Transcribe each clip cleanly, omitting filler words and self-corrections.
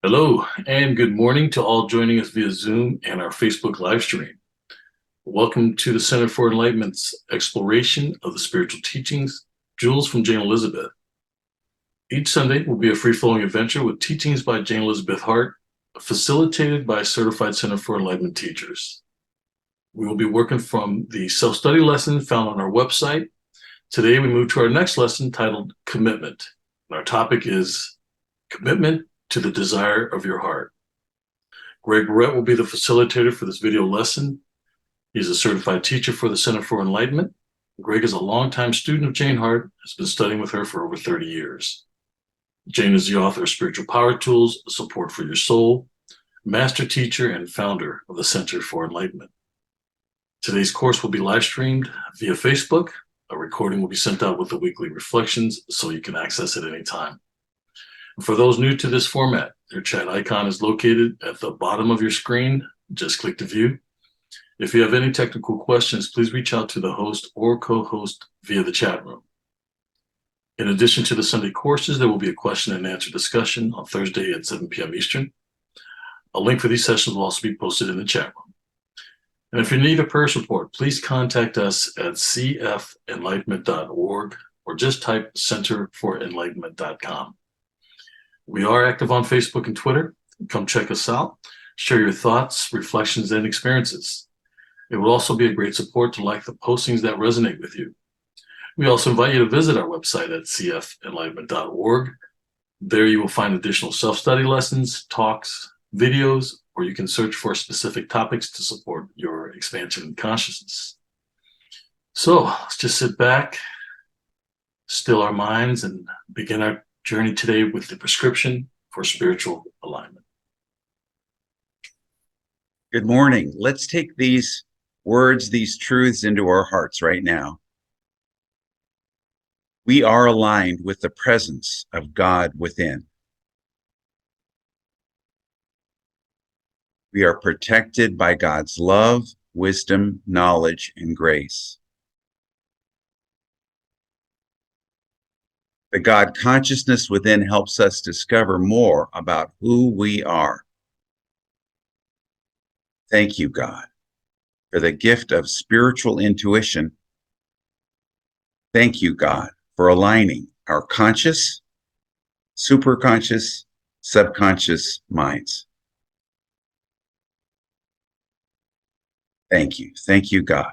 Hello, and good morning to all joining us via Zoom and our Facebook live stream. Welcome to the Center for Enlightenment's exploration of the spiritual teachings, Jewels from Jane Elizabeth. Each Sunday will be a free-flowing adventure with teachings by Jane Elizabeth Hart, facilitated by certified Center for Enlightenment teachers. We will be working from the self-study lesson found on our website. Today, we move to our next lesson titled Commitment. And our topic is Commitment to the Desire of Your Heart. Greg Barrett will be the facilitator for this video lesson. He's a certified teacher for the Center for Enlightenment. Greg is a longtime student of Jane Hart, has been studying with her for over 30 years. Jane is the author of Spiritual Power Tools, Support for Your Soul, master teacher and founder of the Center for Enlightenment. Today's course will be live streamed via Facebook. A recording will be sent out with the weekly reflections so you can access it anytime. For those new to this format, your chat icon is located at the bottom of your screen. Just click to view. If you have any technical questions, please reach out to the host or co-host via the chat room. In addition to the Sunday courses, there will be a question and answer discussion on Thursday at 7 p.m. Eastern. A link for these sessions will also be posted in the chat room. And if you need a prayer support, please contact us at cfenlightenment.org or just type centerforenlightenment.com. We are active on Facebook and Twitter. Come check us out. Share your thoughts, reflections, and experiences. It will also be a great support to like the postings that resonate with you. We also invite you to visit our website at cfenlightenment.org. There you will find additional self-study lessons, talks, videos, or you can search for specific topics to support your expansion in consciousness. So let's just sit back, still our minds, and begin our journey today with the prescription for spiritual alignment. Good morning. Let's take these words, these truths into our hearts right now. We are aligned with the presence of God within. We are protected by God's love, wisdom, knowledge, and grace. The God consciousness within helps us discover more about who we are. Thank you, God, for the gift of spiritual intuition. Thank you, God, for aligning our conscious, superconscious, subconscious minds. Thank you. Thank you, God.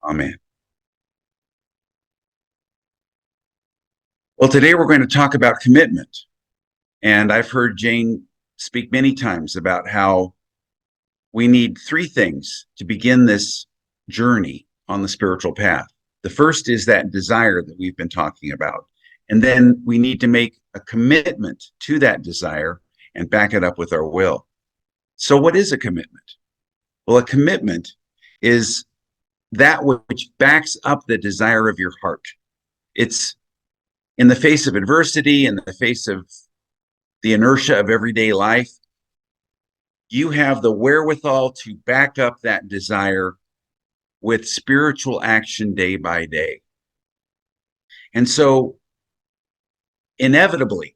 Amen. Well, today we're going to talk about commitment. And I've heard Jane speak many times about how we need three things to begin this journey on the spiritual path. The first is that desire that we've been talking about. And then we need to make a commitment to that desire and back it up with our will. So what is a commitment? Well, a commitment is that which backs up the desire of your heart. It's in the face of adversity, in the face of the inertia of everyday life, you have the wherewithal to back up that desire with spiritual action day by day. And so inevitably,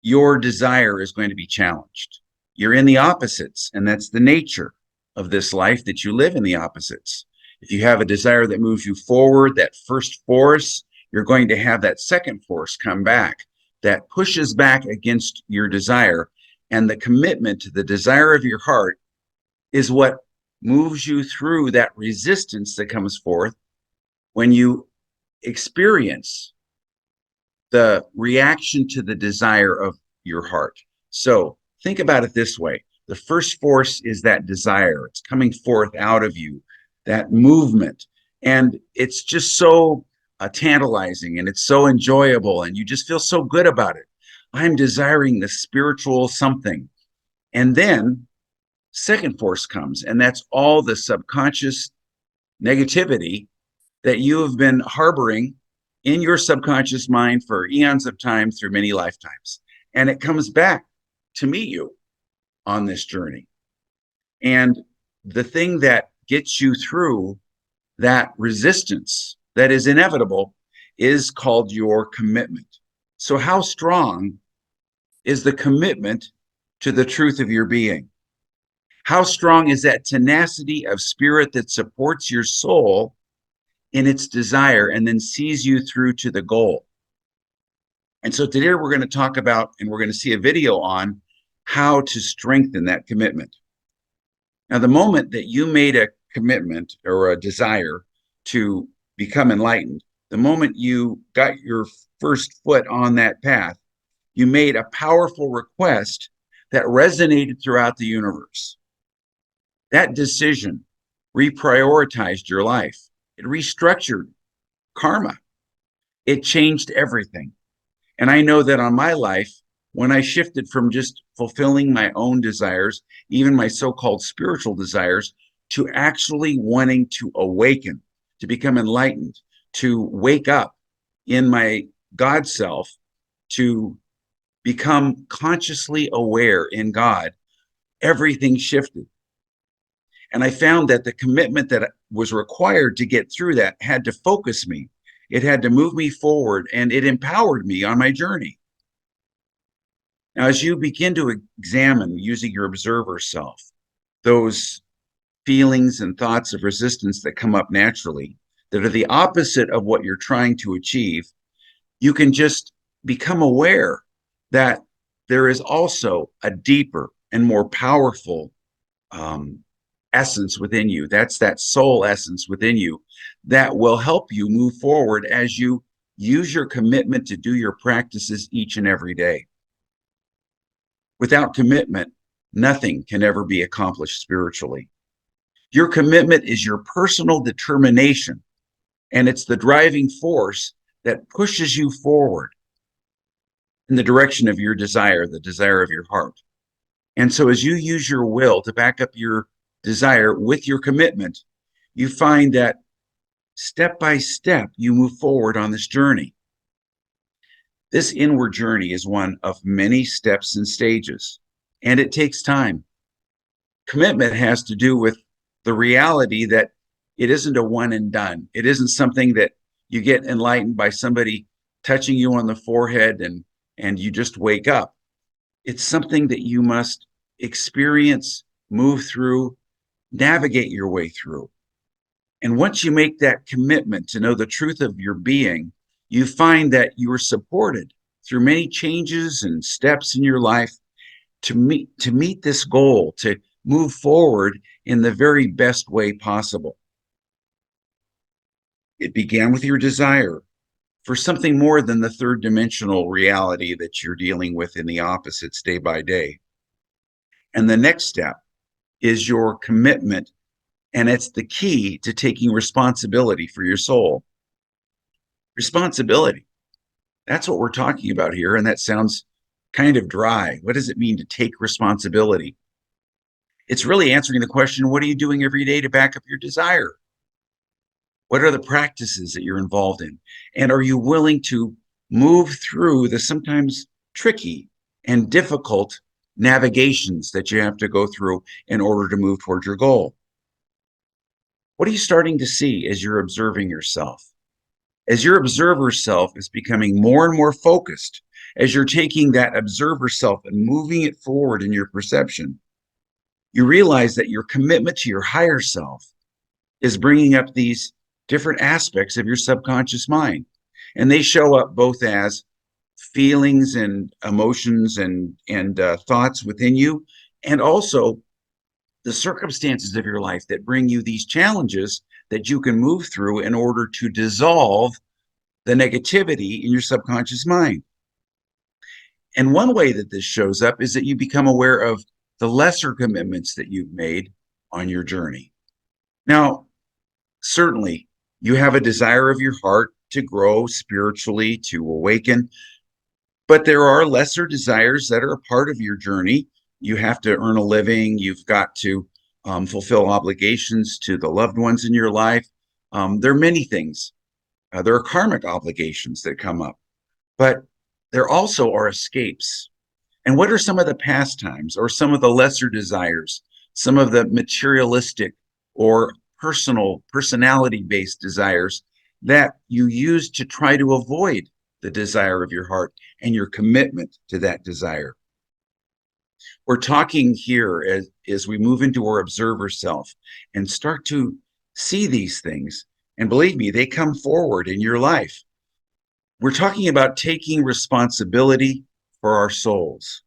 your desire is going to be challenged. You're in the opposites, and that's the nature of this life, that you live in the opposites. If you have a desire that moves you forward, that first force, you're going to have that second force come back that pushes back against your desire. And the commitment to the desire of your heart is what moves you through that resistance that comes forth when you experience the reaction to the desire of your heart. So think about it this way. The first force is that desire. It's coming forth out of you, that movement. And it's just so tantalizing, and it's so enjoyable, and you just feel so good about it. I'm desiring the spiritual something. And then second force comes, and that's all the subconscious negativity that you have been harboring in your subconscious mind for eons of time through many lifetimes. And it comes back to meet you on this journey. And the thing that gets you through that resistance that is inevitable is called your commitment. So how strong is the commitment to the truth of your being. How strong is that tenacity of spirit that supports your soul in its desire and then sees you through to the goal? And so today we're going to talk about, and we're going to see a video on how to strengthen that commitment. Now, the moment that you made a commitment or a desire to become enlightened, the moment you got your first foot on that path, you made a powerful request that resonated throughout the universe. That decision reprioritized your life. It restructured karma. It changed everything. And I know that on my life, when I shifted from just fulfilling my own desires, even my so-called spiritual desires, to actually wanting to awaken, to become enlightened, to wake up in my God self, to become consciously aware in God, everything shifted. And I found that the commitment that was required to get through that had to focus me. It had to move me forward, and it empowered me on my journey. Now, as you begin to examine using your observer self, those feelings and thoughts of resistance that come up naturally, that are the opposite of what you're trying to achieve, you can just become aware that there is also a deeper and more powerful essence within you. That's that soul essence within you that will help you move forward as you use your commitment to do your practices each and every day. Without commitment, nothing can ever be accomplished spiritually. Your commitment is your personal determination, and it's the driving force that pushes you forward in the direction of your desire, the desire of your heart. And so as you use your will to back up your desire with your commitment, you find that step by step, you move forward on this journey. This inward journey is one of many steps and stages, and it takes time. Commitment has to do with the reality that it isn't a one and done. It isn't something that you get enlightened by somebody touching you on the forehead and you just wake up. It's something that you must experience, move through, navigate your way through. And once you make that commitment to know the truth of your being, you find that you are supported through many changes and steps in your life to meet this goal, to move forward in the very best way possible. It began with your desire for something more than the third dimensional reality that you're dealing with in the opposites day by day. And the next step is your commitment, and it's the key to taking responsibility for your soul. Responsibility. That's what we're talking about here, and that sounds kind of dry. What does it mean to take responsibility? It's really answering the question, what are you doing every day to back up your desire? What are the practices that you're involved in? And are you willing to move through the sometimes tricky and difficult navigations that you have to go through in order to move towards your goal? What are you starting to see as you're observing yourself? As your observer self is becoming more and more focused, as you're taking that observer self and moving it forward in your perception, you realize that your commitment to your higher self is bringing up these different aspects of your subconscious mind. And they show up both as feelings and emotions and thoughts within you, and also the circumstances of your life that bring you these challenges that you can move through in order to dissolve the negativity in your subconscious mind. And one way that this shows up is that you become aware of the lesser commitments that you've made on your journey. Now, certainly, you have a desire of your heart to grow spiritually, to awaken, but there are lesser desires that are a part of your journey. You have to earn a living. You've got to fulfill obligations to the loved ones in your life. There are many things. There are karmic obligations that come up, but there also are escapes. And what are some of the pastimes or some of the lesser desires, some of the materialistic or personality-based desires that you use to try to avoid the desire of your heart and your commitment to that desire. We're talking here as we move into our observer self and start to see these things. And believe me, they come forward in your life. We're talking about taking responsibility for our souls.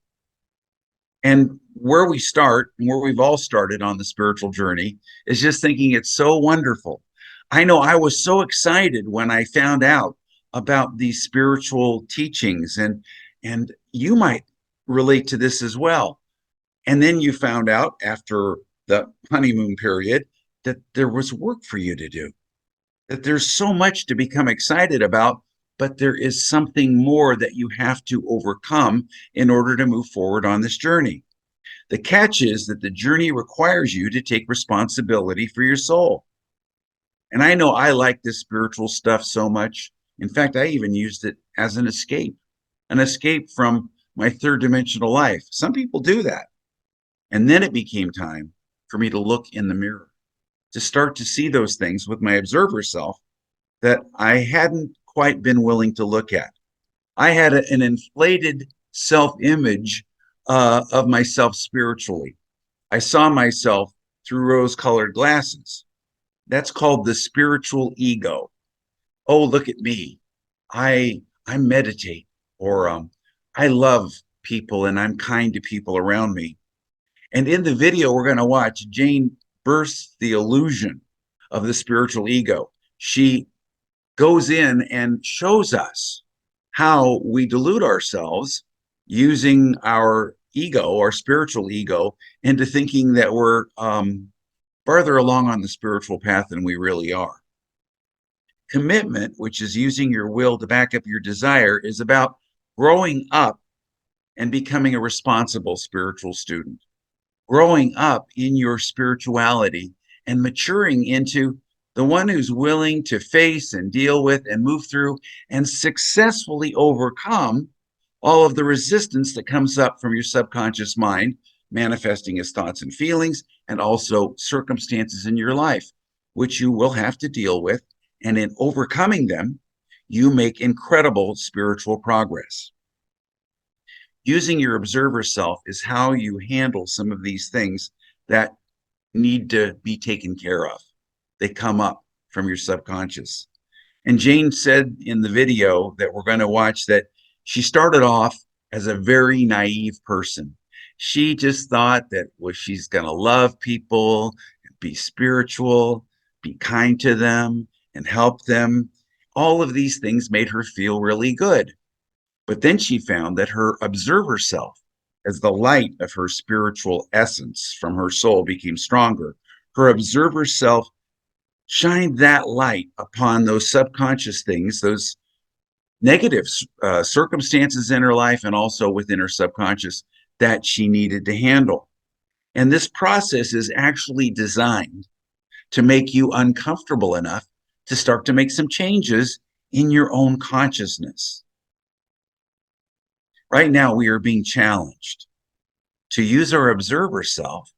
And where we start, and where we've all started on the spiritual journey, is just thinking it's so wonderful. I know I was so excited when I found out about these spiritual teachings, and you might relate to this as well. And then you found out after the honeymoon period that there was work for you to do, that there's so much to become excited about, but there is something more that you have to overcome in order to move forward on this journey. The catch is that the journey requires you to take responsibility for your soul. And I know I like this spiritual stuff so much. In fact, I even used it as an escape from my third dimensional life. Some people do that. And then it became time for me to look in the mirror, to start to see those things with my observer self that I hadn't quite been willing to look at. I had an inflated self-image of myself spiritually. I saw myself through rose-colored glasses. That's called the spiritual ego. Oh, look at me. I meditate, or I love people and I'm kind to people around me. And in the video we're going to watch, Jane bursts the illusion of the spiritual ego. She goes in and shows us how we delude ourselves using our ego, our spiritual ego, into thinking that we're farther along on the spiritual path than we really are. Commitment, which is using your will to back up your desire, is about growing up and becoming a responsible spiritual student, growing up in your spirituality and maturing into the one who's willing to face and deal with and move through and successfully overcome all of the resistance that comes up from your subconscious mind, manifesting as thoughts and feelings, and also circumstances in your life, which you will have to deal with. And in overcoming them, you make incredible spiritual progress. Using your observer self is how you handle some of these things that need to be taken care of. They come up from your subconscious. And Jane said in the video that we're going to watch that she started off as a very naive person. She just thought that, well, she's going to love people, be spiritual, be kind to them, and help them. All of these things made her feel really good. But then she found that her observer self, as the light of her spiritual essence from her soul became stronger, her observer self shined that light upon those subconscious things, those negative circumstances in her life and also within her subconscious that she needed to handle. And this process is actually designed to make you uncomfortable enough to start to make some changes in your own consciousness. Right now, we are being challenged to use our observer self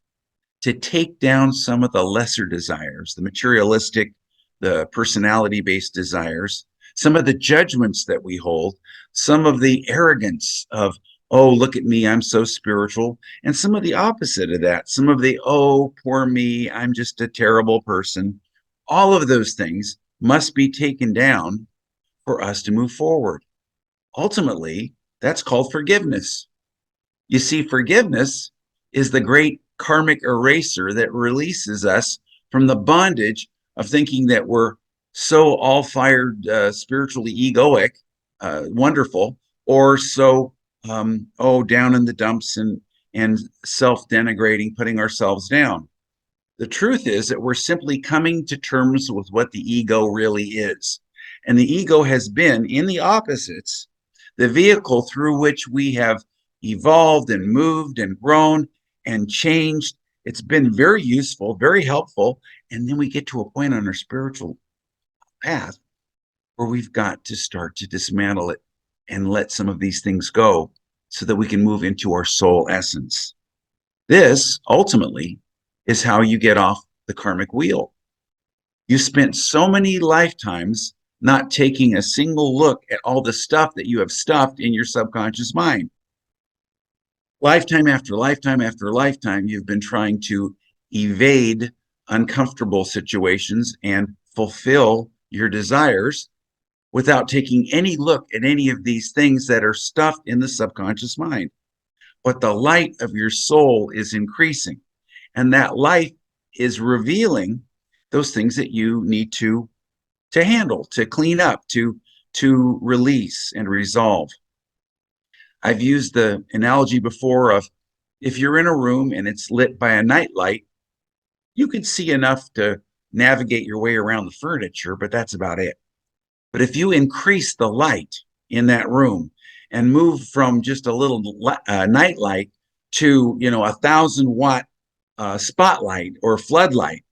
to take down some of the lesser desires, the materialistic, the personality-based desires, some of the judgments that we hold, some of the arrogance of, oh, look at me, I'm so spiritual, and some of the opposite of that, some of the, oh, poor me, I'm just a terrible person. All of those things must be taken down for us to move forward. Ultimately, that's called forgiveness. You see, forgiveness is the great karmic eraser that releases us from the bondage of thinking that we're so all-fired, spiritually egoic, wonderful, or so, down in the dumps and self-denigrating, putting ourselves down. The truth is that we're simply coming to terms with what the ego really is. And the ego has been, in the opposites, the vehicle through which we have evolved and moved and grown and changed. It's been very useful, very helpful. And then we get to a point on our spiritual path where we've got to start to dismantle it and let some of these things go so that we can move into our soul essence. This ultimately is how you get off the karmic wheel. You spent so many lifetimes not taking a single look at all the stuff that you have stuffed in your subconscious mind. Lifetime after lifetime after lifetime, you've been trying to evade uncomfortable situations and fulfill your desires without taking any look at any of these things that are stuffed in the subconscious mind. But the light of your soul is increasing, and that light is revealing those things that you need to handle, to clean up, to release and resolve. I've used the analogy before of if you're in a room and it's lit by a night light, you can see enough to navigate your way around the furniture, but that's about it. But if you increase the light in that room and move from just a little night light to 1,000-watt spotlight or floodlight,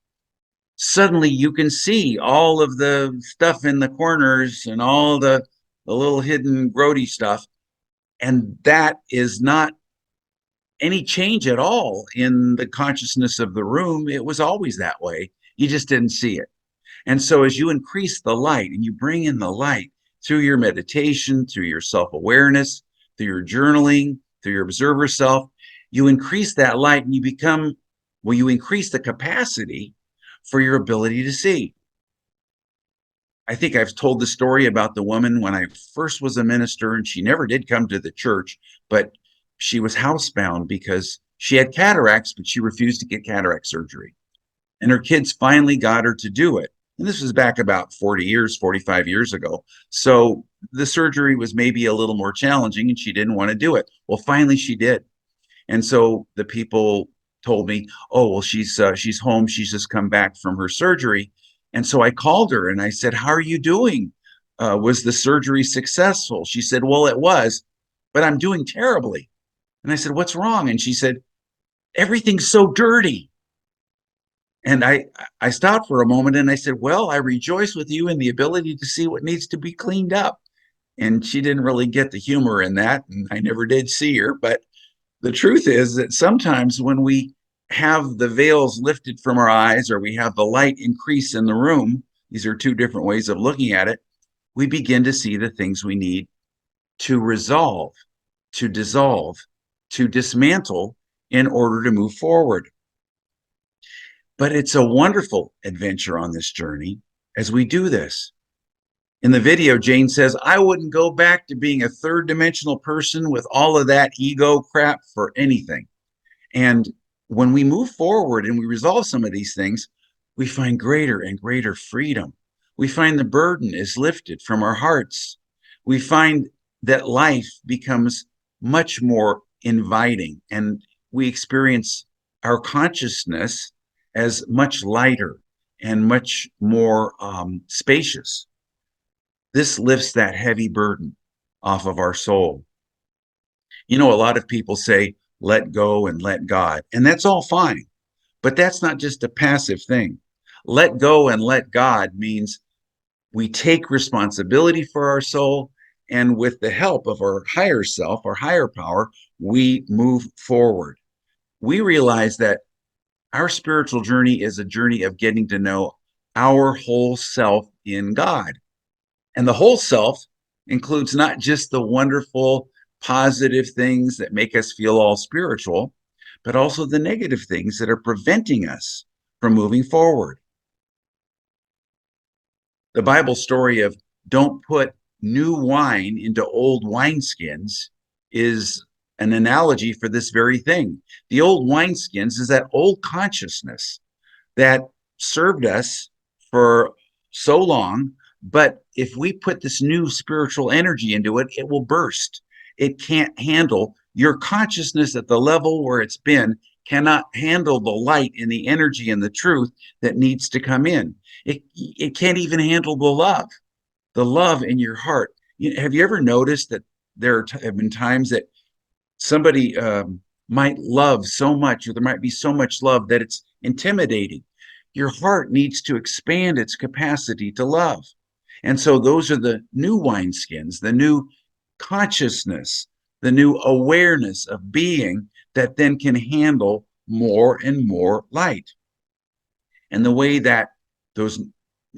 suddenly you can see all of the stuff in the corners and all the little hidden grody stuff. And that is not any change at all in the consciousness of the room. It was always that way. You just didn't see it. And so as you increase the light and you bring in the light through your meditation, through your self-awareness, through your journaling, through your observer self, you increase that light and you increase the capacity for your ability to see. I think I've told the story about the woman when I first was a minister, and she never did come to the church, but she was housebound because she had cataracts, but she refused to get cataract surgery. And her kids finally got her to do it. And this was back about 45 years ago. So the surgery was maybe a little more challenging and she didn't want to do it. Well, finally she did. And so the people told me, oh, well, she's home. She's just come back from her surgery. And so I called her and I said, how are you doing? Was the surgery successful? She said, well, it was, but I'm doing terribly. And I said, what's wrong? And she said, everything's so dirty. And I stopped for a moment and I said, well, I rejoice with you in the ability to see what needs to be cleaned up. And she didn't really get the humor in that. And I never did see her. But the truth is that sometimes when we have the veils lifted from our eyes or we have the light increase in the room, these are two different ways of looking at it, we begin to see the things we need to resolve, to dissolve, to dismantle in order to move forward. But it's a wonderful adventure on this journey as we do this. In the video, Jane says, I wouldn't go back to being a third dimensional person with all of that ego crap for anything. And when we move forward and we resolve some of these things, we find greater and greater freedom. We find the burden is lifted from our hearts. We find that life becomes much more inviting and we experience our consciousness as much lighter and much more spacious. This lifts that heavy burden off of our soul. A lot of people say, let go and let God, and that's all fine, but that's not just a passive thing. Let go and let God means we take responsibility for our soul, and with the help of our higher self, our higher power, we move forward. We realize that our spiritual journey is a journey of getting to know our whole self in God. And the whole self includes not just the wonderful, positive things that make us feel all spiritual, but also the negative things that are preventing us from moving forward. The Bible story of don't put new wine into old wineskins is an analogy for this very thing. The old wineskins is that old consciousness that served us for so long. But if we put this new spiritual energy into it, it will burst. It can't handle your consciousness at the level where it's been, cannot handle the light and the energy and the truth that needs to come in. It can't even handle the love in your heart. Have you ever noticed that there have been times that somebody might love so much, or there might be so much love that it's intimidating? Your heart needs to expand its capacity to love. And so those are the new wineskins, the new consciousness, the new awareness of being that then can handle more and more light. And the way that those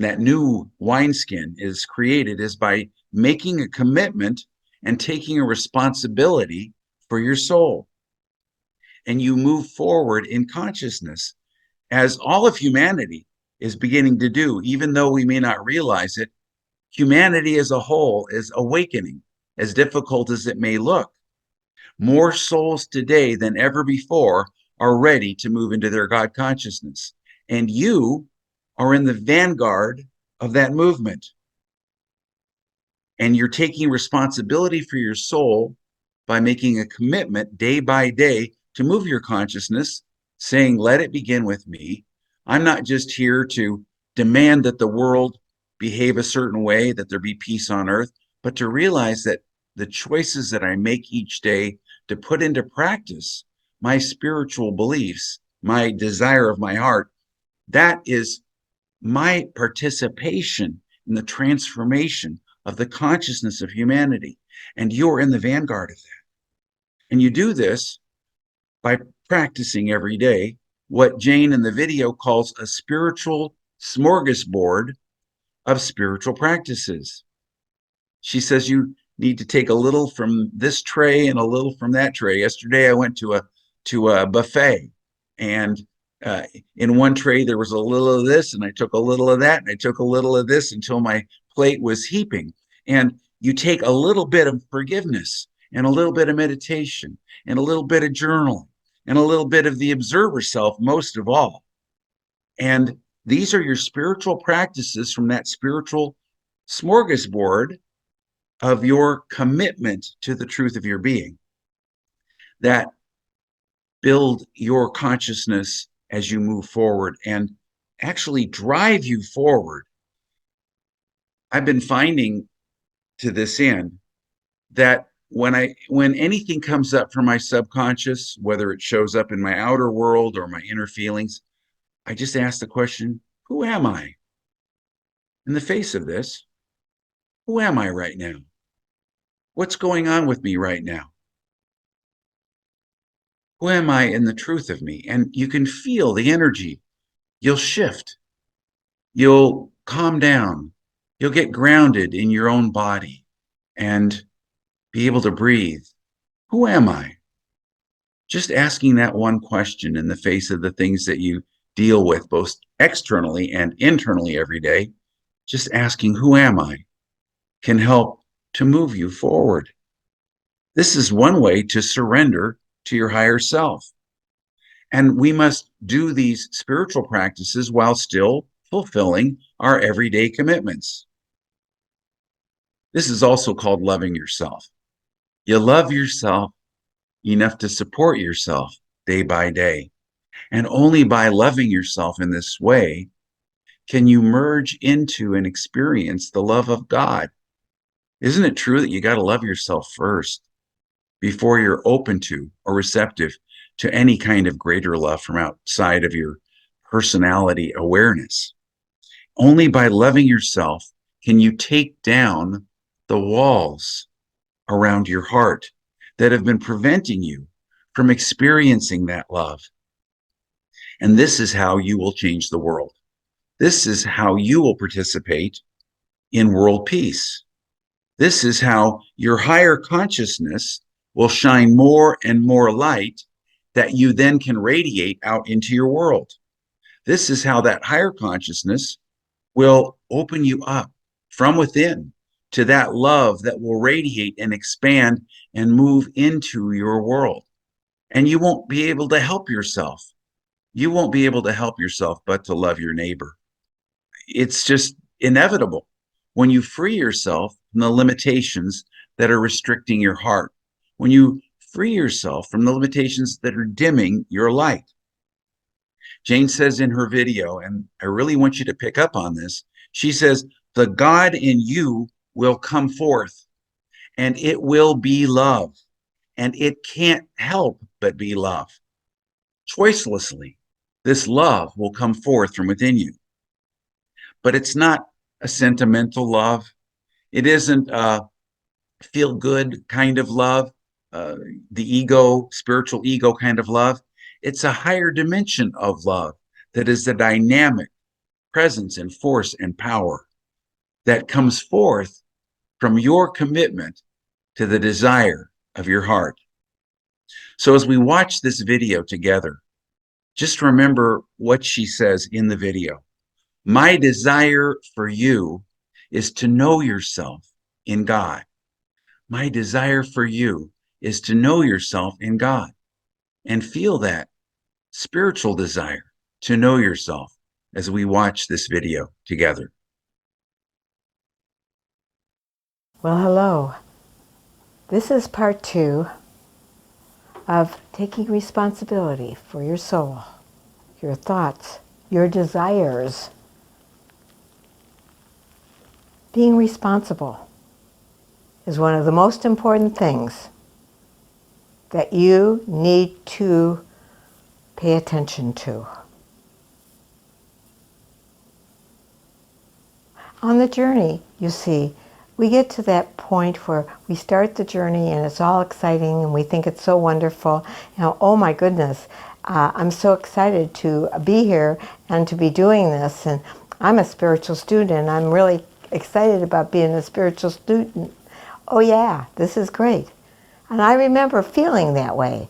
that new wineskin is created is by making a commitment and taking a responsibility for your soul. And you move forward in consciousness, as all of humanity is beginning to do, even though we may not realize it. Humanity as a whole is awakening, as difficult as it may look. More souls today than ever before are ready to move into their God consciousness. And you are in the vanguard of that movement. And you're taking responsibility for your soul by making a commitment day by day to move your consciousness, saying, let it begin with me. I'm not just here to demand that the world behave a certain way, that there be peace on earth, but to realize that the choices that I make each day to put into practice my spiritual beliefs, my desire of my heart, that is my participation in the transformation of the consciousness of humanity. And you're in the vanguard of that. And you do this by practicing every day what Jane in the video calls a spiritual smorgasbord of spiritual practices. She says you need to take a little from this tray and a little from that tray. Yesterday I went to a buffet, and uh, in one tray there was a little of this, and I took a little of that, and I took a little of this until my plate was heaping. And you take a little bit of forgiveness and a little bit of meditation and a little bit of journaling and a little bit of the observer self, most of all. And these are your spiritual practices from that spiritual smorgasbord of your commitment to the truth of your being that build your consciousness as you move forward and actually drive you forward. I've been finding to this end that when anything comes up from my subconscious, whether it shows up in my outer world or my inner feelings, I just ask the question, who am I in the face of this? Who am I right now? What's going on with me right now? Who am I in the truth of me? And you can feel the energy. You'll shift. You'll calm down. You'll get grounded in your own body and be able to breathe. Who am I? Just asking that one question in the face of the things that you deal with, both externally and internally every day, just asking, who am I, can help to move you forward. This is one way to surrender to your higher self. And we must do these spiritual practices while still fulfilling our everyday commitments. This is also called loving yourself. You love yourself enough to support yourself day by day. And only by loving yourself in this way can you merge into and experience the love of God. Isn't it true that you got to love yourself first before you're open to or receptive to any kind of greater love from outside of your personality awareness? Only by loving yourself can you take down the walls around your heart that have been preventing you from experiencing that love. And this is how you will change the world. This is how you will participate in world peace. This is how your higher consciousness will shine more and more light that you then can radiate out into your world. This is how that higher consciousness will open you up from within to that love that will radiate and expand and move into your world. And you won't be able to help yourself. You won't be able to help yourself but to love your neighbor. It's just inevitable when you free yourself from the limitations that are restricting your heart, when you free yourself from the limitations that are dimming your light. Jane says in her video, and I really want you to pick up on this, she says, the God in you will come forth and it will be love. And it can't help but be love. Choicelessly, this love will come forth from within you. But it's not a sentimental love. It isn't a feel good kind of love, the ego, spiritual ego kind of love. It's a higher dimension of love that is the dynamic, presence and force and power that comes forth from your commitment to the desire of your heart. So as we watch this video together, just remember what she says in the video. My desire for you is to know yourself in God. My desire for you is to know yourself in God and feel that spiritual desire to know yourself as we watch this video together. Well, hello. This is part 2 of taking responsibility for your soul, your thoughts, your desires. Being responsible is one of the most important things that you need to pay attention to. On the journey, you see, we get to that point where we start the journey and it's all exciting and we think it's so wonderful. Oh my goodness, I'm so excited to be here and to be doing this. And I'm a spiritual student. I'm really excited about being a spiritual student. Oh yeah, this is great. And I remember feeling that way.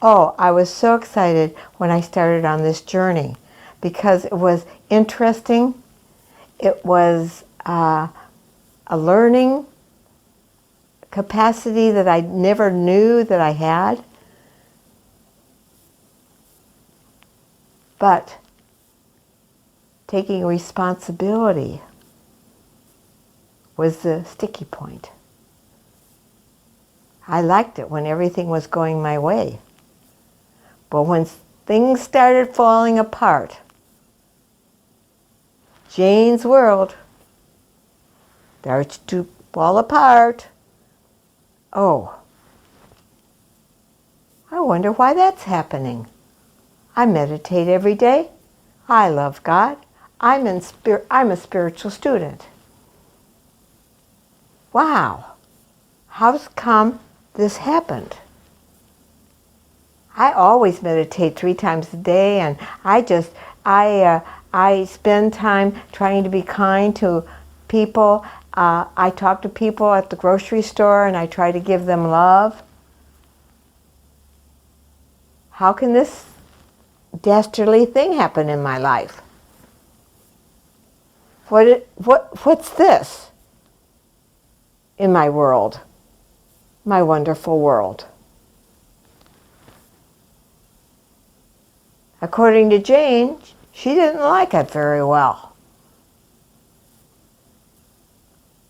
Oh, I was so excited when I started on this journey because it was interesting. It was a learning capacity that I never knew that I had. But taking responsibility was the sticky point. I liked it when everything was going my way. But when things started falling apart, Jane's world starts to fall apart. Oh, I wonder why that's happening. I meditate every day. I love God. I'm a spiritual student. Wow, how's come this happened? I always meditate 3 times a day, and I spend time trying to be kind to people. I talk to people at the grocery store, and I try to give them love. How can this dastardly thing happen in my life? What's this in my world, my wonderful world? According to Jane, she didn't like it very well.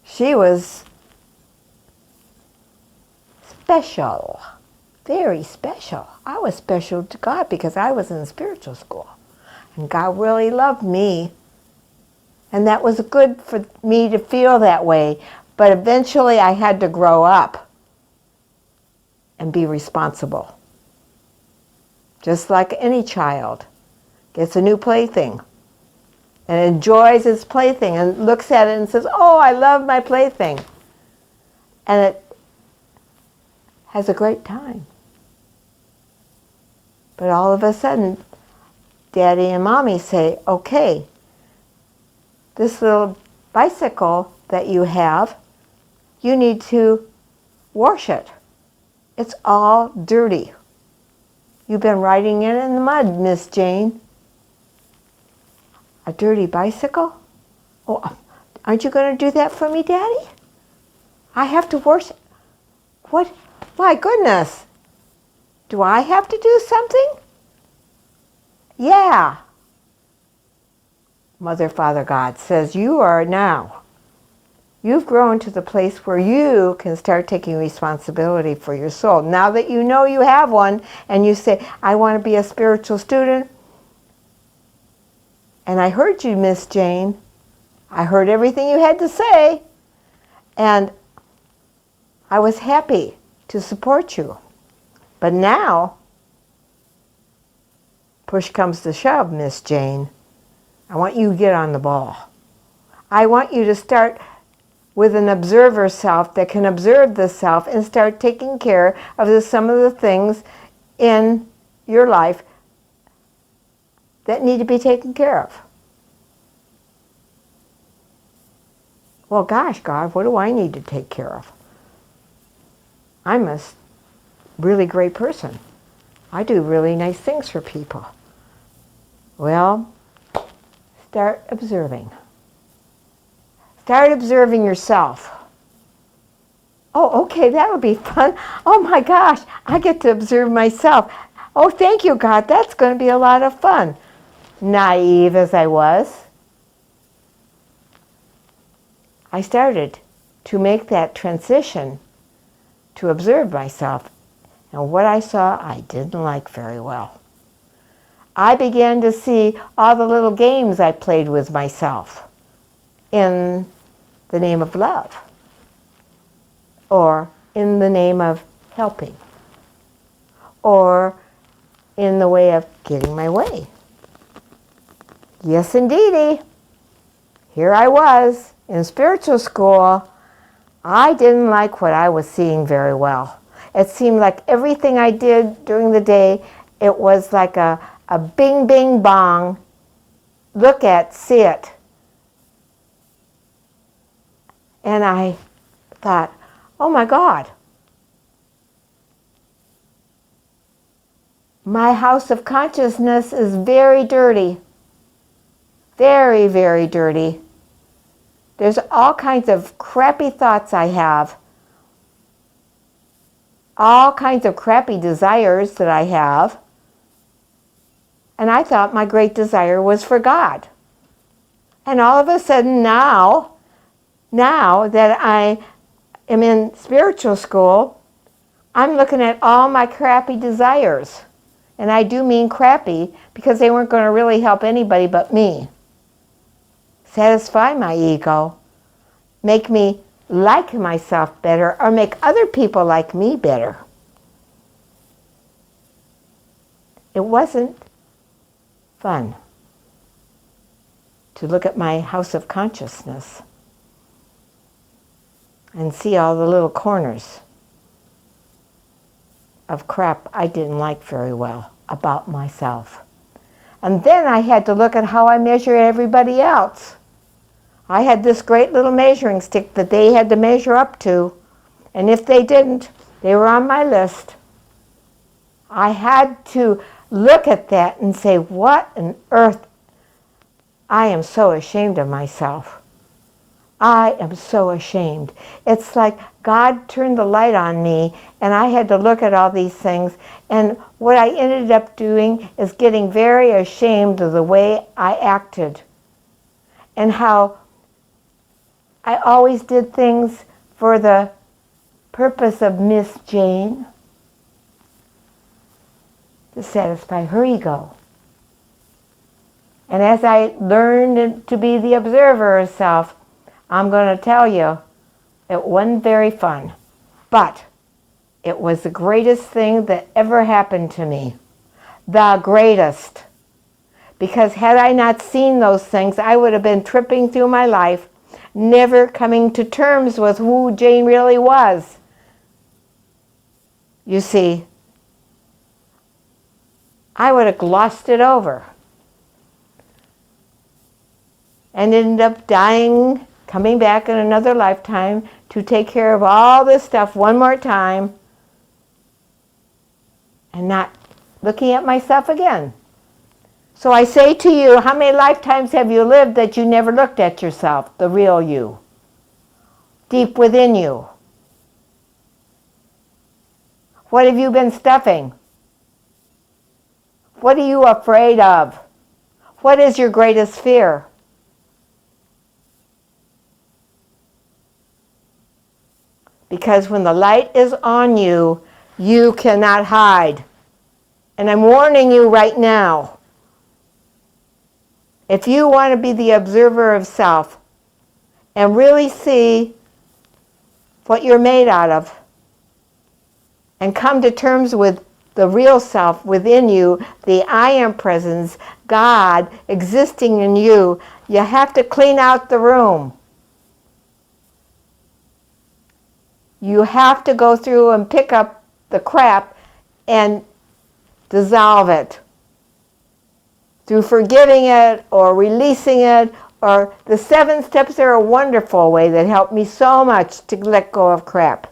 She was special, very special. I was special to God because I was in spiritual school. And God really loved me. And that was good for me to feel that way. But eventually I had to grow up and be responsible. Just like any child gets a new plaything and enjoys its plaything and looks at it and says, oh, I love my plaything. And it has a great time. But all of a sudden, Daddy and Mommy say, okay, this little bicycle that you have, you need to wash it. It's all dirty. You've been riding it in the mud, Miss Jane. A dirty bicycle? Oh, aren't you going to do that for me, Daddy? I have to wash it. What? My goodness. Do I have to do something? Yeah. Mother, Father, God says you are now. You've grown to the place where you can start taking responsibility for your soul. Now that you know you have one and you say, I want to be a spiritual student. And I heard you, Miss Jane. I heard everything you had to say. And I was happy to support you. But now, push comes to shove, Miss Jane. I want you to get on the ball. I want you to start with an observer self that can observe the self and start taking care of some of the things in your life that need to be taken care of. well, gosh, God, what do I need to take care of? I'm a really great person. I do really nice things for people. Well, start observing. Start observing yourself. Oh, okay, that'll be fun. Oh my gosh, I get to observe myself. Oh, thank you, God. That's going to be a lot of fun. Naive as I was, I started to make that transition to observe myself. And what I saw, I didn't like very well. I began to see all the little games I played with myself in the name of love or in the name of helping or in the way of getting my way. Yes, indeedy. Here I was in spiritual school. I didn't like what I was seeing very well. It seemed like everything I did during the day, it was like a bing, bing, bong. Look at, see it. And I thought, oh my God, my house of consciousness is very dirty. Very, very dirty. There's all kinds of crappy thoughts I have. All kinds of crappy desires that I have. And I thought my great desire was for God. And all of a sudden now that I am in spiritual school, I'm looking at all my crappy desires. And I do mean crappy because they weren't going to really help anybody but me. Satisfy my ego, make me like myself better, or make other people like me better. It wasn't fun to look at my house of consciousness and see all the little corners of crap I didn't like very well about myself. And then I had to look at how I measure everybody else. I had this great little measuring stick that they had to measure up to, and if they didn't, they were on my list. I had to look at that and say, what on earth? I am so ashamed of myself. I am so ashamed. It's like God turned the light on me and I had to look at all these things, and what I ended up doing is getting very ashamed of the way I acted and how I always did things for the purpose of Miss Jane, to satisfy her ego. And as I learned to be the observer of self, I'm going to tell you, it wasn't very fun. But it was the greatest thing that ever happened to me. The greatest. Because had I not seen those things, I would have been tripping through my life, never coming to terms with who Jane really was. You see, I would have glossed it over and ended up dying, coming back in another lifetime to take care of all this stuff one more time and not looking at myself again. So I say to you, how many lifetimes have you lived that you never looked at yourself, the real you, deep within you? What have you been stuffing? What are you afraid of? What is your greatest fear? Because when the light is on you, you cannot hide. And I'm warning you right now. If you want to be the observer of self and really see what you're made out of and come to terms with the real self within you, the I am presence, God existing in you, you have to clean out the room. You have to go through and pick up the crap and dissolve it through forgiving it or releasing it Or the 7 steps are a wonderful way that helped me so much to let go of crap.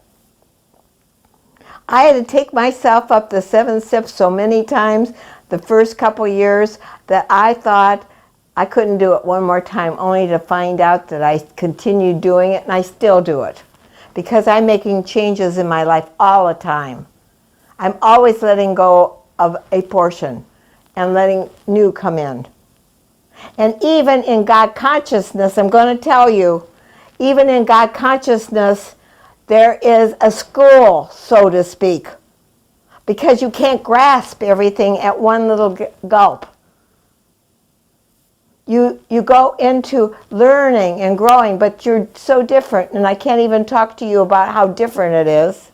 I had to take myself up the 7 steps so many times the first couple years that I thought I couldn't do it one more time, only to find out that I continued doing it, and I still do it. Because I'm making changes in my life all the time. I'm always letting go of a portion and letting new come in. And even in God consciousness, I'm going to tell you, even in God consciousness, there is a school, so to speak, because you can't grasp everything at one little gulp. You go into learning and growing, but you're so different, and I can't even talk to you about how different it is,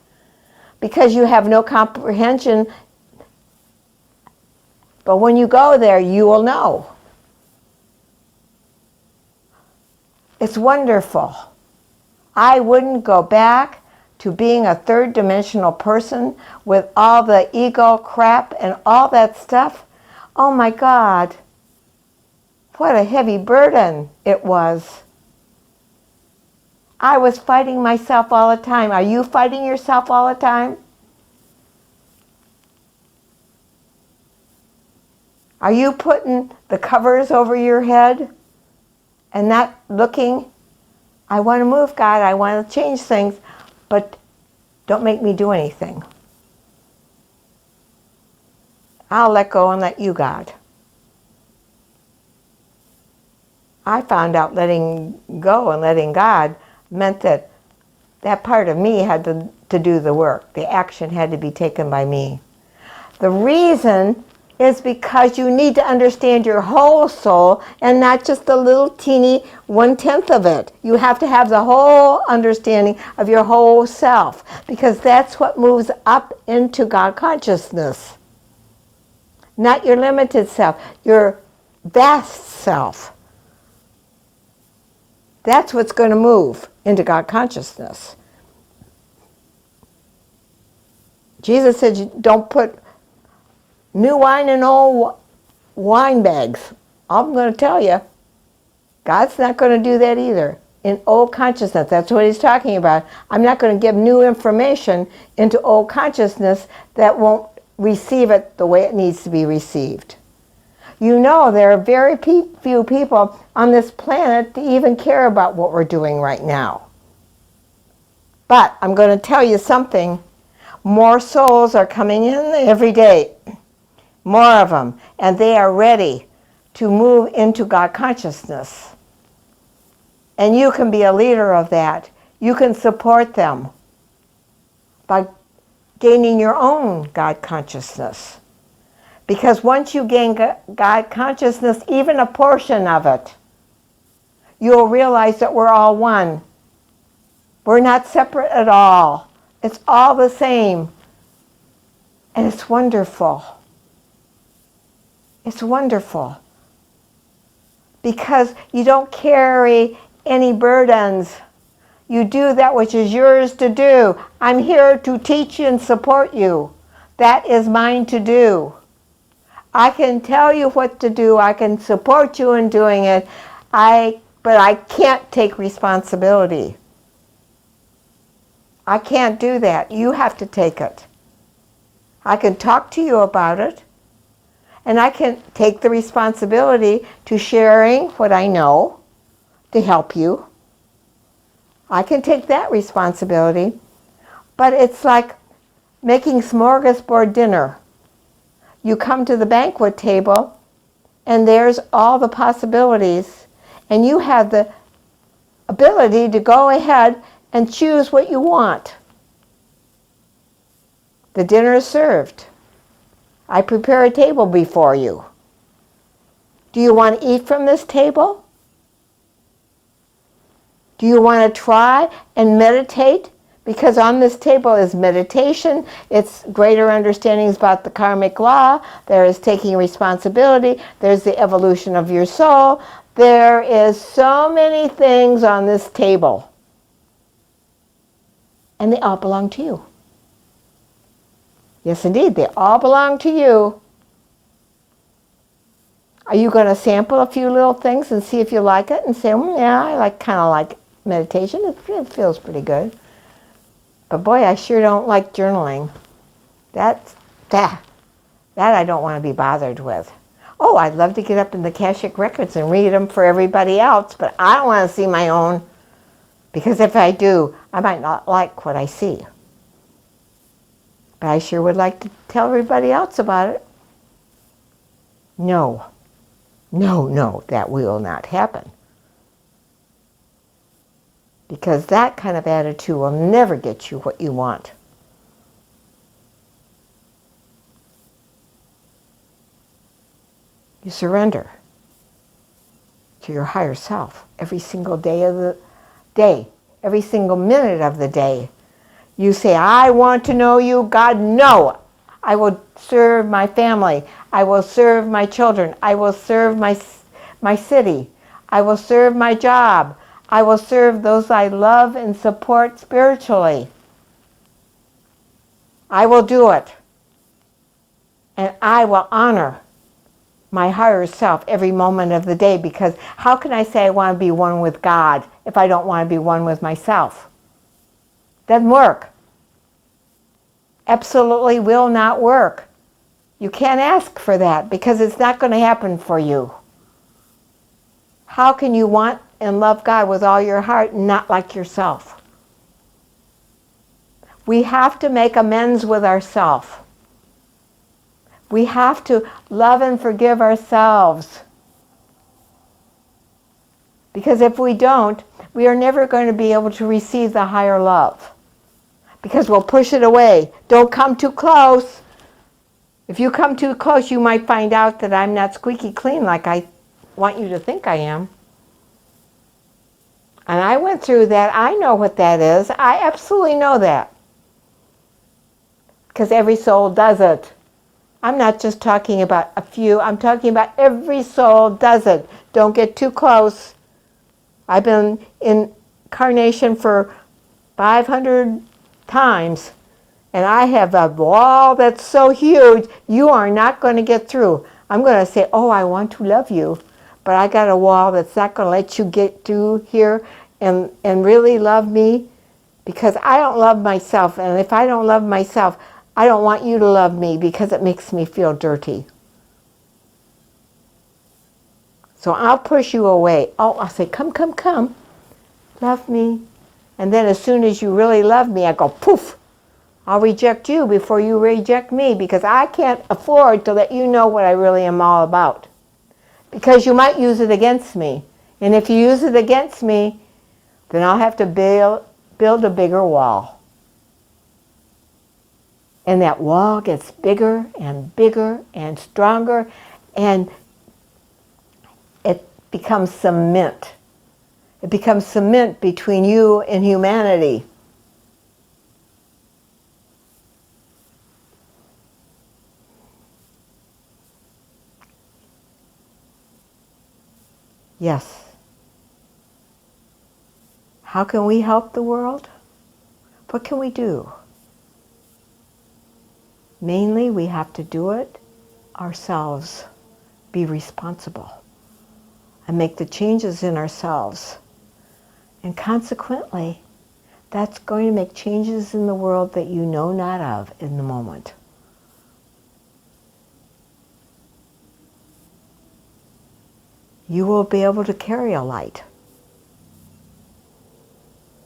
because you have no comprehension. But when you go there, you will know. It's wonderful. I wouldn't go back to being a third-dimensional person with all the ego crap and all that stuff. Oh my God, what a heavy burden it was. I was fighting myself all the time. Are you fighting yourself all the time? Are you putting the covers over your head and not looking? I want to move, God. I want to change things, but don't make me do anything. I'll let go and let you, God. I found out letting go and letting God meant that that part of me had to do the work. The action had to be taken by me. The reason is because you need to understand your whole soul and not just a little teeny 1/10 of it. You have to have the whole understanding of your whole self, because that's what moves up into God consciousness. Not your limited self, your vast self. That's what's going to move into God consciousness. Jesus said, don't put new wine in old wine bags. I'm going to tell you, God's not going to do that either. In old consciousness, that's what he's talking about. I'm not going to give new information into old consciousness that won't receive it the way it needs to be received. You know, there are very few people on this planet that even care about what we're doing right now. But I'm going to tell you something. More souls are coming in every day. More of them. And they are ready to move into God consciousness. And you can be a leader of that. You can support them by gaining your own God consciousness. Because once you gain God consciousness, even a portion of it, you'll realize that we're all one. We're not separate at all. It's all the same. And it's wonderful. It's wonderful. Because you don't carry any burdens. You do that which is yours to do. I'm here to teach you and support you. That is mine to do. I can tell you what to do. I can support you in doing it. But I can't take responsibility. I can't do that. You have to take it. I can talk to you about it. And I can take the responsibility to sharing what I know to help you. I can take that responsibility. But it's like making smorgasbord dinner. You come to the banquet table, and there's all the possibilities, and you have the ability to go ahead and choose what you want. The dinner is served. I prepare a table before you. Do you want to eat from this table? Do you want to try and meditate? Because on this table is meditation, it's greater understandings about the karmic law, there is taking responsibility, there's the evolution of your soul. There is so many things on this table. And they all belong to you. Yes, indeed, they all belong to you. Are you going to sample a few little things and see if you like it and say, yeah, I kind of like meditation. It feels pretty good. But boy, I sure don't like journaling. That I don't want to be bothered with. Oh, I'd love to get up in the Akashic records and read them for everybody else, but I don't want to see my own, because if I do, I might not like what I see. But I sure would like to tell everybody else about it. No, that will not happen. Because that kind of attitude will never get you what you want. You surrender to your higher self every single day of the day, every single minute of the day. You say, I want to know you, God, no. I will serve my family. I will serve my children. I will serve my city. I will serve my job. I will serve those I love and support spiritually. I will do it. And I will honor my higher self every moment of the day, because how can I say I want to be one with God if I don't want to be one with myself? Doesn't work. Absolutely will not work. You can't ask for that because it's not going to happen for you. How can you want and love God with all your heart and not like yourself? We have to make amends with ourselves. We have to love and forgive ourselves. Because if we don't, we are never going to be able to receive the higher love. Because we'll push it away. Don't come too close. If you come too close, you might find out that I'm not squeaky clean like I want you to think I am. And I went through that. I know what that is. I absolutely know that. Because every soul does it. I'm not just talking about a few. I'm talking about every soul does it. Don't get too close. I've been in incarnation for 500 times. And I have a wall that's so huge, you are not going to get through. I'm going to say, oh, I want to love you. But I got a wall that's not going to let you get through here and really love me, because I don't love myself. And if I don't love myself, I don't want you to love me, because it makes me feel dirty. So I'll push you away. Oh, I'll say, come, come, come. Love me. And then as soon as you really love me, I go, poof. I'll reject you before you reject me, because I can't afford to let you know what I really am all about. Because you might use it against me. And if you use it against me, then I'll have to build a bigger wall. And that wall gets bigger and stronger, and it becomes cement. It becomes cement between you and humanity. Yes. How can we help the world? What can we do? Mainly, we have to do it ourselves. Be responsible. And make the changes in ourselves. And consequently, that's going to make changes in the world that you know not of in the moment. You will be able to carry a light.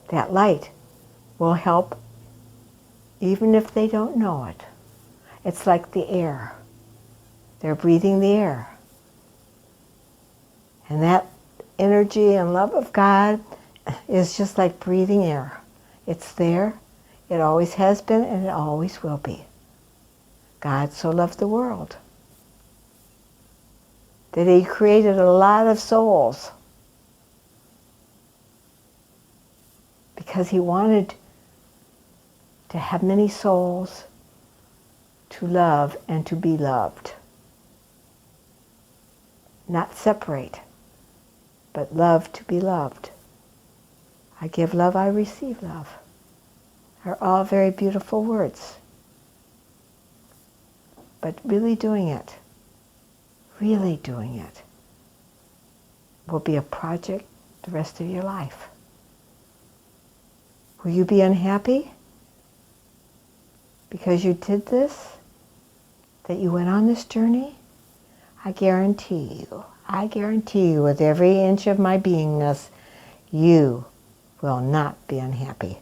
That light will help even if they don't know it. It's like the air. They're breathing the air. And that energy and love of God is just like breathing air. It's there. It always has been, and it always will be. God so loved the world that he created a lot of souls, because he wanted to have many souls to love and to be loved. Not separate, but love to be loved. I give love, I receive love. Are all very beautiful words. But really doing it, really doing it, will be a project the rest of your life. Will you be unhappy because you did this, that you went on this journey? I guarantee you with every inch of my beingness, you will not be unhappy.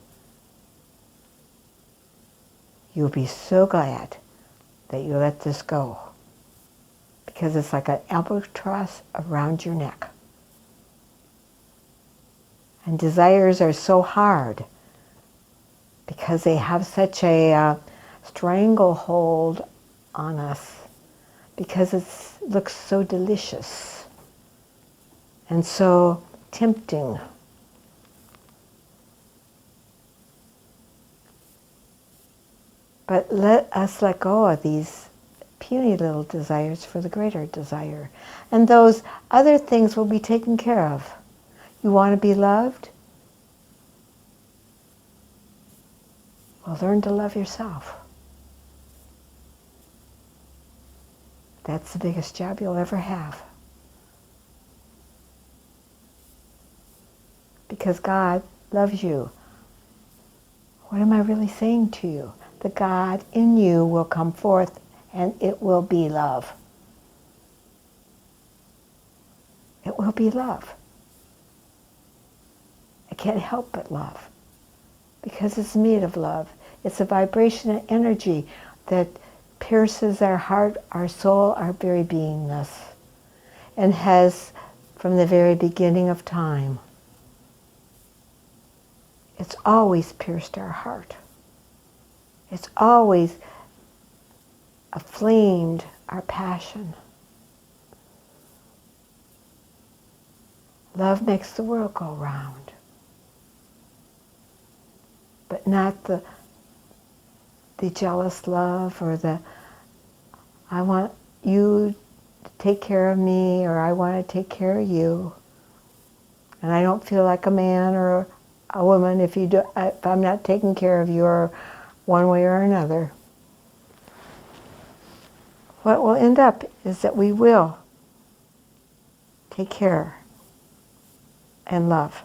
You'll be so glad that you let this go, because it's like an albatross around your neck. And desires are so hard because they have such a stranglehold on us, because it looks so delicious and so tempting. But let us let go of these puny little desires for the greater desire. And those other things will be taken care of. You want to be loved? Well, learn to love yourself. That's the biggest job you'll ever have. Because God loves you. What am I really saying to you? The God in you will come forth, and it will be love. It will be love. I can't help but love, because it's made of love. It's a vibration and energy that pierces our heart, our soul, our very beingness, and has from the very beginning of time. It's always pierced our heart. It's always aflamed our passion. Love makes the world go round. But not the jealous love, or the I want you to take care of me, or I want to take care of you. And I don't feel like a man or a woman if I'm not taking care of you, or one way or another. What will end up is that we will take care and love.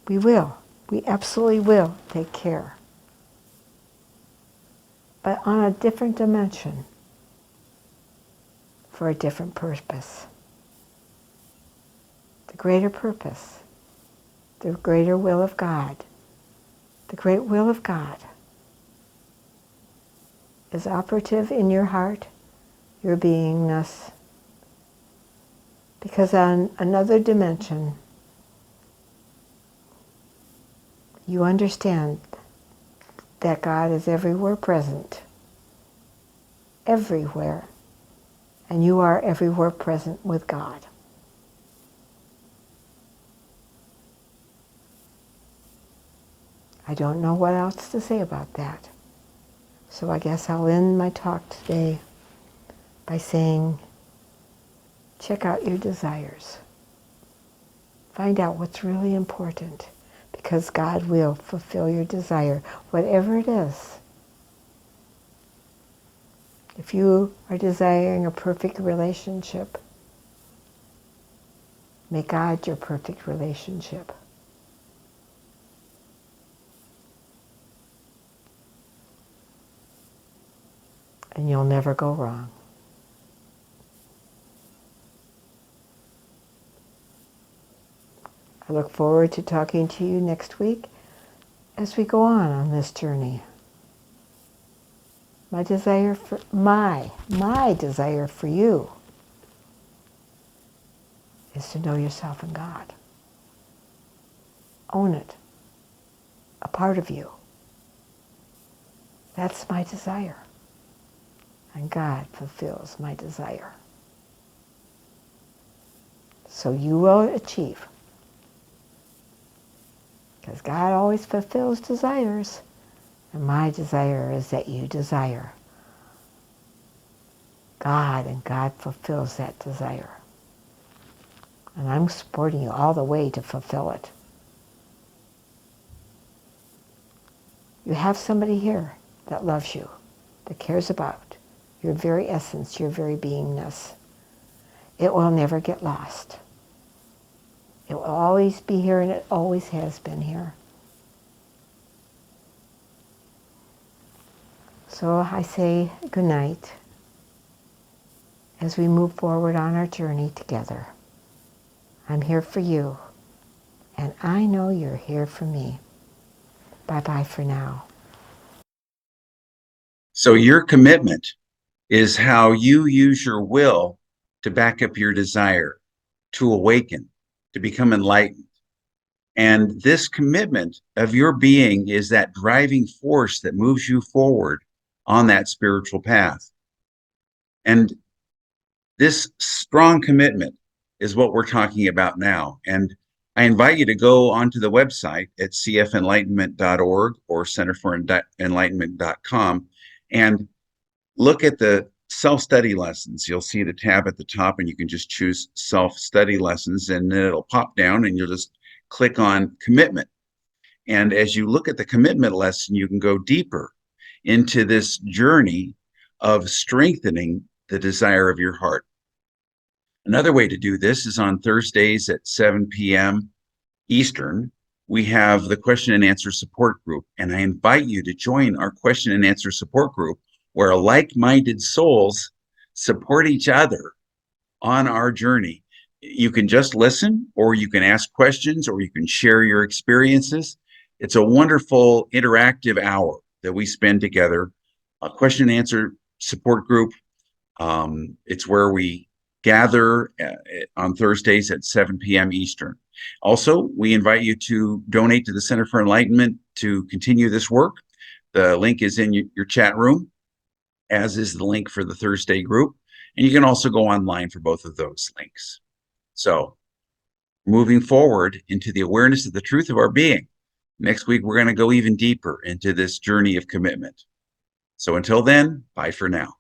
We will. We absolutely will take care. But on a different dimension, for a different purpose. The greater purpose, the greater will of God, the great will of God is operative in your heart, your beingness. Because on another dimension, you understand that God is everywhere present. Everywhere. And you are everywhere present with God. I don't know what else to say about that. So I guess I'll end my talk today by saying, check out your desires. Find out what's really important, because God will fulfill your desire, whatever it is. If you are desiring a perfect relationship, make God your perfect relationship. And you'll never go wrong. I look forward to talking to you next week as we go on this journey. My desire for you is to know yourself and God. Own it. A part of you. That's my desire. And God fulfills my desire. So you will achieve. Because God always fulfills desires. And my desire is that you desire God, and God fulfills that desire. And I'm supporting you all the way to fulfill it. You have somebody here that loves you, that cares about your very essence, your very beingness. It will never get lost. It will always be here, and it always has been here. So I say good night as we move forward on our journey together. I'm here for you, and I know you're here for me. Bye-bye for now. So your commitment is how you use your will to back up your desire, to awaken, to become enlightened. And this commitment of your being is that driving force that moves you forward on that spiritual path. And this strong commitment is what we're talking about now. And I invite you to go onto the website at cfenlightenment.org or centerforenlightenment.com and look at the self-study lessons. You'll see the tab at the top, and you can just choose self-study lessons, and then it'll pop down and you'll just click on commitment. And as you look at the commitment lesson, you can go deeper into this journey of strengthening the desire of your heart. Another way to do this is on Thursdays at 7 p.m. Eastern. We have the question and answer support group, and I invite you to join our question and answer support group where like-minded souls support each other on our journey. You can just listen, or you can ask questions, or you can share your experiences. It's a wonderful interactive hour that we spend together. A question and answer support group. It's where we gather on Thursdays at 7 p.m. Eastern. Also, we invite you to donate to the Center for Enlightenment to continue this work. The link is in your chat room, as is the link for the Thursday group. And you can also go online for both of those links. So, moving forward into the awareness of the truth of our being. Next week, we're going to go even deeper into this journey of commitment. So until then, bye for now.